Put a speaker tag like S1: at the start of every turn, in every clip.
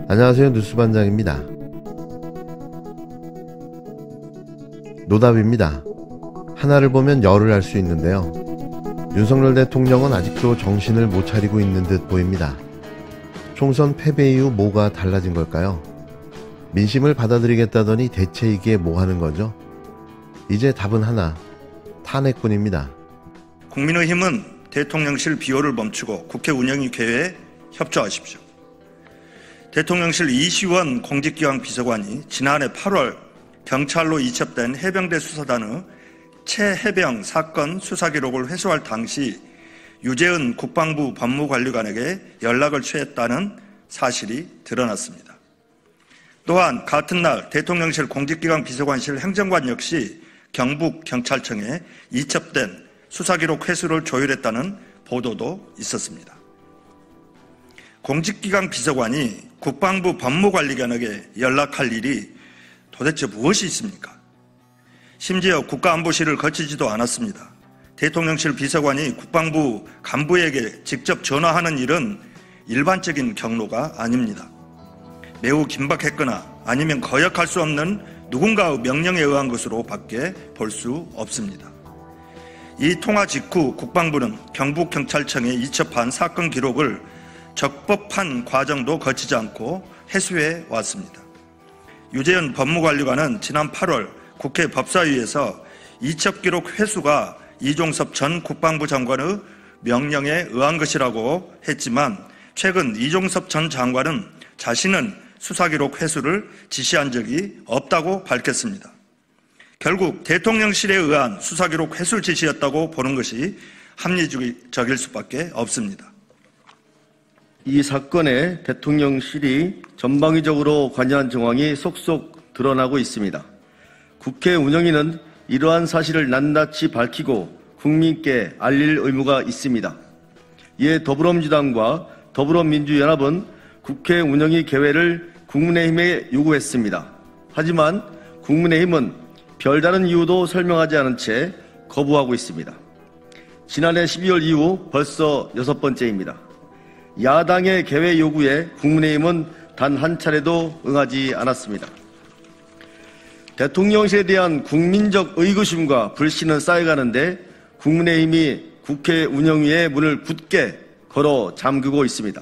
S1: 안녕하세요. 뉴스반장입니다. 노답입니다. 하나를 보면 열을 알 수 있는데요. 윤석열 대통령은 아직도 정신을 못 차리고 있는 듯 보입니다. 총선 패배 이후 뭐가 달라진 걸까요? 민심을 받아들이겠다더니 대체 이게 뭐 하는 거죠? 이제 답은 하나, 탄핵뿐입니다.
S2: 국민의힘은 대통령실 비호를 멈추고 국회 운영위 개회에 협조하십시오. 대통령실 이시원 공직기강 비서관이 지난해 8월 경찰로 이첩된 해병대 수사단의 최해병 사건 수사 기록을 회수할 당시 유재은 국방부 법무관리관에게 연락을 취했다는 사실이 드러났습니다. 또한 같은 날 대통령실 공직기강 비서관실 행정관 역시 경북경찰청에 이첩된 수사기록 회수를 조율했다는 보도도 있었습니다. 공직기강 비서관이 국방부 법무관리관에게 연락할 일이 도대체 무엇이 있습니까? 심지어 국가안보실을 거치지도 않았습니다. 대통령실 비서관이 국방부 간부에게 직접 전화하는 일은 일반적인 경로가 아닙니다. 매우 긴박했거나 아니면 거역할 수 없는 누군가의 명령에 의한 것으로 밖에 볼 수 없습니다. 이 통화 직후 국방부는 경북경찰청에 이첩한 사건 기록을 적법한 과정도 거치지 않고 회수해 왔습니다. 유재현 법무관리관은 지난 8월 국회 법사위에서 이첩 기록 회수가 이종섭 전 국방부 장관의 명령에 의한 것이라고 했지만 최근 이종섭 전 장관은 자신은 수사기록 회수를 지시한 적이 없다고 밝혔습니다. 결국 대통령실에 의한 수사기록 회수 지시였다고 보는 것이 합리적일 수밖에 없습니다.
S3: 이 사건에 대통령실이 전방위적으로 관여한 정황이 속속 드러나고 있습니다. 국회 운영위는 이러한 사실을 낱낱이 밝히고 국민께 알릴 의무가 있습니다. 이에 더불어민주당과 더불어민주연합은 국회 운영위 개회를 국민의힘에 요구했습니다. 하지만 국민의힘은 별다른 이유도 설명하지 않은 채 거부하고 있습니다. 지난해 12월 이후 벌써 6번째입니다. 야당의 개회 요구에 국민의힘은 단 한 차례도 응하지 않았습니다. 대통령실에 대한 국민적 의구심과 불신은 쌓여가는데 국민의힘이 국회 운영위의 문을 굳게 걸어 잠그고 있습니다.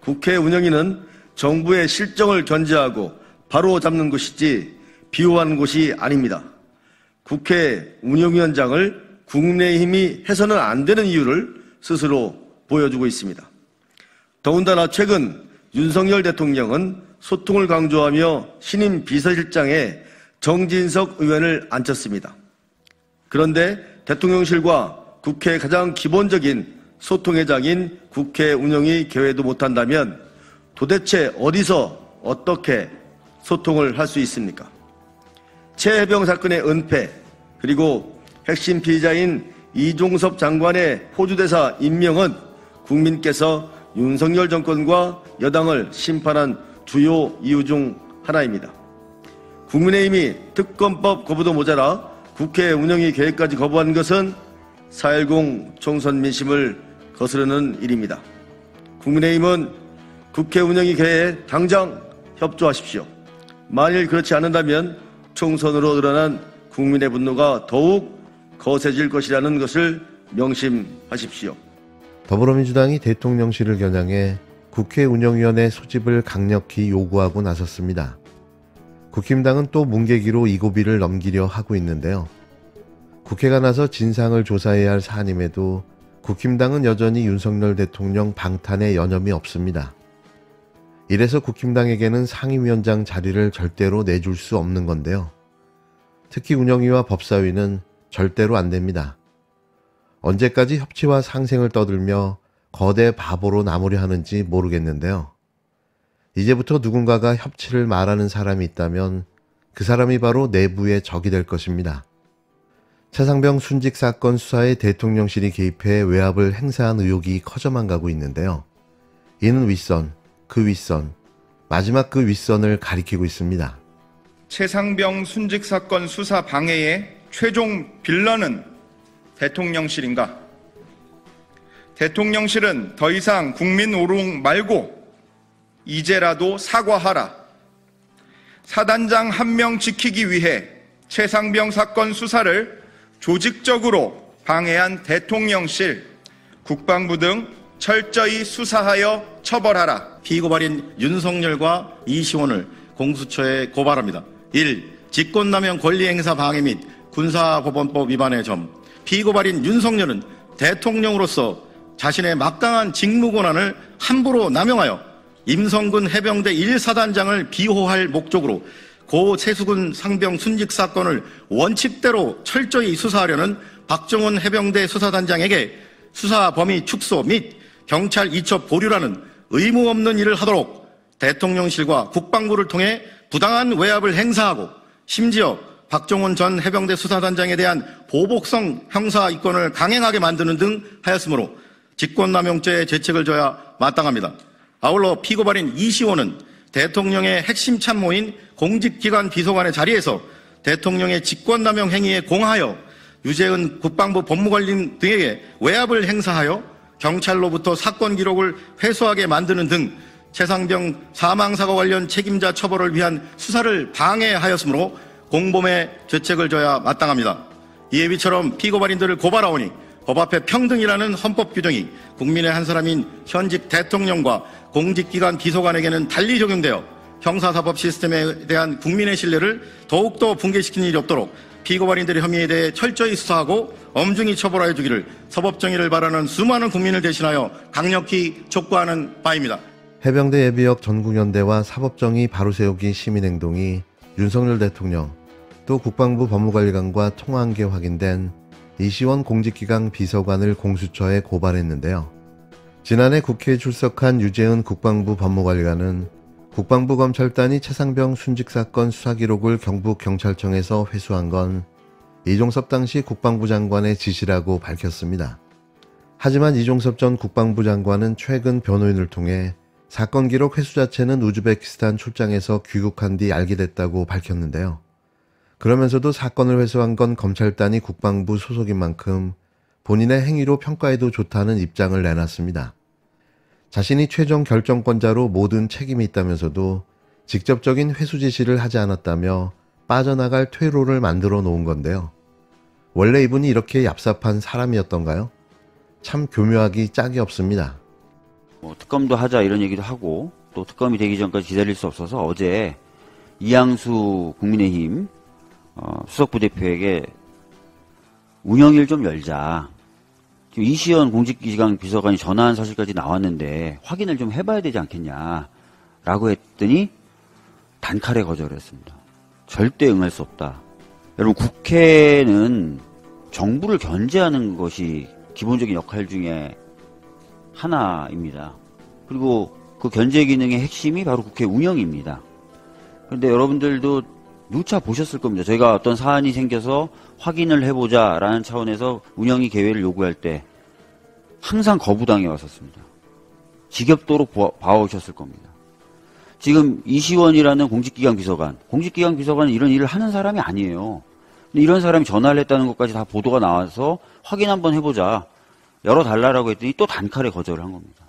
S3: 국회 운영위는 정부의 실정을 견제하고 바로 잡는 곳이지 비호하는 곳이 아닙니다. 국회 운영위원장을 국민의힘이 해서는 안 되는 이유를 스스로 보여주고 있습니다. 더군다나 최근 윤석열 대통령은 소통을 강조하며 신임 비서실장에 정진석 의원을 앉혔습니다. 그런데 대통령실과 국회의 가장 기본적인 소통의 장인 국회 운영위 개회도 못한다면 도대체 어디서 어떻게 소통을 할 수 있습니까? 최해병 사건의 은폐, 그리고 핵심 피의자인 이종섭 장관의 호주대사 임명은 국민께서 윤석열 정권과 여당을 심판한 주요 이유 중 하나입니다. 국민의힘이 특검법 거부도 모자라 국회 운영위 계획까지 거부한 것은 4.10 총선 민심을 거스르는 일입니다. 국민의힘은 국회 운영위 개회에 당장 협조하십시오. 만일 그렇지 않는다면 총선으로 드러난 국민의 분노가 더욱 거세질 것이라는 것을 명심하십시오.
S1: 더불어민주당이 대통령실을 겨냥해 국회 운영위원회 소집을 강력히 요구하고 나섰습니다. 국힘당은 또 문개기로 이 고비를 넘기려 하고 있는데요. 국회가 나서 진상을 조사해야 할 사안임에도 국힘당은 여전히 윤석열 대통령 방탄에 여념이 없습니다. 이래서 국힘당에게는 상임위원장 자리를 절대로 내줄 수 없는 건데요. 특히 운영위와 법사위는 절대로 안 됩니다. 언제까지 협치와 상생을 떠들며 거대 바보로 남으려 하는지 모르겠는데요. 이제부터 누군가가 협치를 말하는 사람이 있다면 그 사람이 바로 내부의 적이 될 것입니다. 최상병 순직 사건 수사에 대통령실이 개입해 외압을 행사한 의혹이 커져만 가고 있는데요. 이는 윗선, 그 윗선, 마지막 그 윗선을 가리키고 있습니다.
S4: 최상병 순직 사건 수사 방해의 최종 빌런은 대통령실인가? 대통령실은 더 이상 국민 오롱 말고 이제라도 사과하라. 사단장 한 명 지키기 위해 최상병 사건 수사를 조직적으로 방해한 대통령실, 국방부 등 철저히 수사하여 처벌하라.
S3: 피고발인 윤석열과 이시원을 공수처에 고발합니다. 1. 직권남용 권리행사 방해 및 군사법원법 위반의 점. 피고발인 윤석열은 대통령으로서 자신의 막강한 직무권한을 함부로 남용하여 임성근 해병대 1사단장을 비호할 목적으로 고 최수근 상병 순직 사건을 원칙대로 철저히 수사하려는 박정훈 해병대 수사단장에게 수사 범위 축소 및 경찰 이첩 보류라는 의무 없는 일을 하도록 대통령실과 국방부를 통해 부당한 외압을 행사하고 심지어 박정훈 전 해병대 수사단장에 대한 보복성 형사 입건을 강행하게 만드는 등 하였으므로 직권남용죄의 죄책을 져야 마땅합니다. 아울러 피고발인 이시원은 대통령의 핵심 참모인 공직기관 비서관의 자리에서 대통령의 직권남용 행위에 공하여 유재은 국방부 법무관리 등에게 외압을 행사하여 경찰로부터 사건 기록을 회수하게 만드는 등 최상병 사망사고 관련 책임자 처벌을 위한 수사를 방해하였으므로 공범의 죄책을 져야 마땅합니다. 이에 비처럼 피고발인들을 고발하오니 법 앞에 평등이라는 헌법 규정이 국민의 한 사람인 현직 대통령과 공직기관 비서관에게는 달리 적용되어 형사사법 시스템에 대한 국민의 신뢰를 더욱더 붕괴시키는 일이 없도록 피고발인들의 혐의에 대해 철저히 수사하고 엄중히 처벌하여 주기를 사법정의를 바라는 수많은 국민을 대신하여 강력히 촉구하는 바입니다.
S1: 해병대 예비역 전국연대와 사법정의 바로세우기 시민행동이 윤석열 대통령 또 국방부 법무관리관과 통화한 게 확인된 이시원 공직기강 비서관을 공수처에 고발했는데요. 지난해 국회에 출석한 유재은 국방부 법무관리관은 국방부 검찰단이 최상병 순직사건 수사기록을 경북경찰청에서 회수한 건 이종섭 당시 국방부 장관의 지시라고 밝혔습니다. 하지만 이종섭 전 국방부 장관은 최근 변호인을 통해 사건 기록 회수 자체는 우즈베키스탄 출장에서 귀국한 뒤 알게 됐다고 밝혔는데요. 그러면서도 사건을 회수한 건 검찰단이 국방부 소속인 만큼 본인의 행위로 평가해도 좋다는 입장을 내놨습니다. 자신이 최종 결정권자로 모든 책임이 있다면서도 직접적인 회수 지시를 하지 않았다며 빠져나갈 퇴로를 만들어 놓은 건데요. 원래 이분이 이렇게 얍삽한 사람이었던가요? 참 교묘하기 짝이 없습니다.
S5: 특검도 하자 이런 얘기도 하고 또 특검이 되기 전까지 기다릴 수 없어서 어제 이양수 국민의힘 수석부대표에게 운영일 좀 열자. 지금 이시원 공직기강 비서관이 전화한 사실까지 나왔는데 확인을 좀 해봐야 되지 않겠냐라고 했더니 단칼에 거절했습니다. 절대 응할 수 없다. 여러분, 국회는 정부를 견제하는 것이 기본적인 역할 중에 하나입니다. 그리고 그 견제 기능의 핵심이 바로 국회 운영입니다. 그런데 여러분들도 누차 보셨을 겁니다. 저희가 어떤 사안이 생겨서 확인을 해보자라는 차원에서 운영위 개회를 요구할 때 항상 거부당해 왔었습니다. 지겹도록 봐오셨을 겁니다. 지금 이시원이라는 공직기강 비서관은 이런 일을 하는 사람이 아니에요. 근데 이런 사람이 전화를 했다는 것까지 다 보도가 나와서 확인 한번 해보자. 열어달라고 했더니 또 단칼에 거절을 한 겁니다.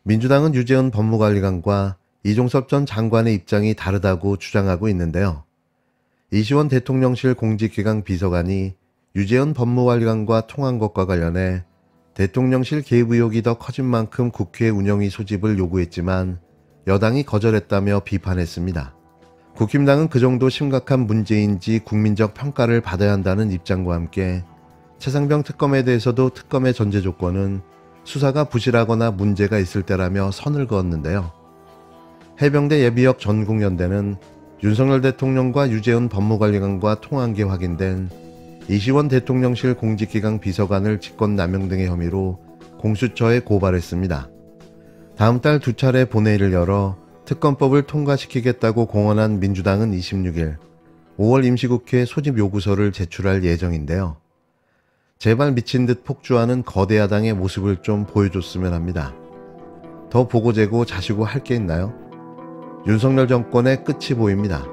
S1: 민주당은 유재은 법무관리관과 이종섭 전 장관의 입장이 다르다고 주장하고 있는데요. 이시원 대통령실 공직기강 비서관이 유재은 법무관리관과 통한 것과 관련해 대통령실 개입 의혹이 더 커진 만큼 국회 운영위 소집을 요구했지만 여당이 거절했다며 비판했습니다. 국힘당은 그 정도 심각한 문제인지 국민적 평가를 받아야 한다는 입장과 함께 최상병 특검에 대해서도 특검의 전제 조건은 수사가 부실하거나 문제가 있을 때라며 선을 그었는데요. 해병대 예비역 전국연대는 윤석열 대통령과 유재은 법무관리관과 통화한 게 확인된 이시원 대통령실 공직기강 비서관을 직권남용 등의 혐의로 공수처에 고발했습니다. 다음 달 2차례 본회의를 열어 특검법을 통과시키겠다고 공언한 민주당은 26일 5월 임시국회 소집 요구서를 제출할 예정인데요. 제발 미친 듯 폭주하는 거대 야당의 모습을 좀 보여줬으면 합니다. 더 보고 재고 자시고 할 게 있나요? 윤석열 정권의 끝이 보입니다.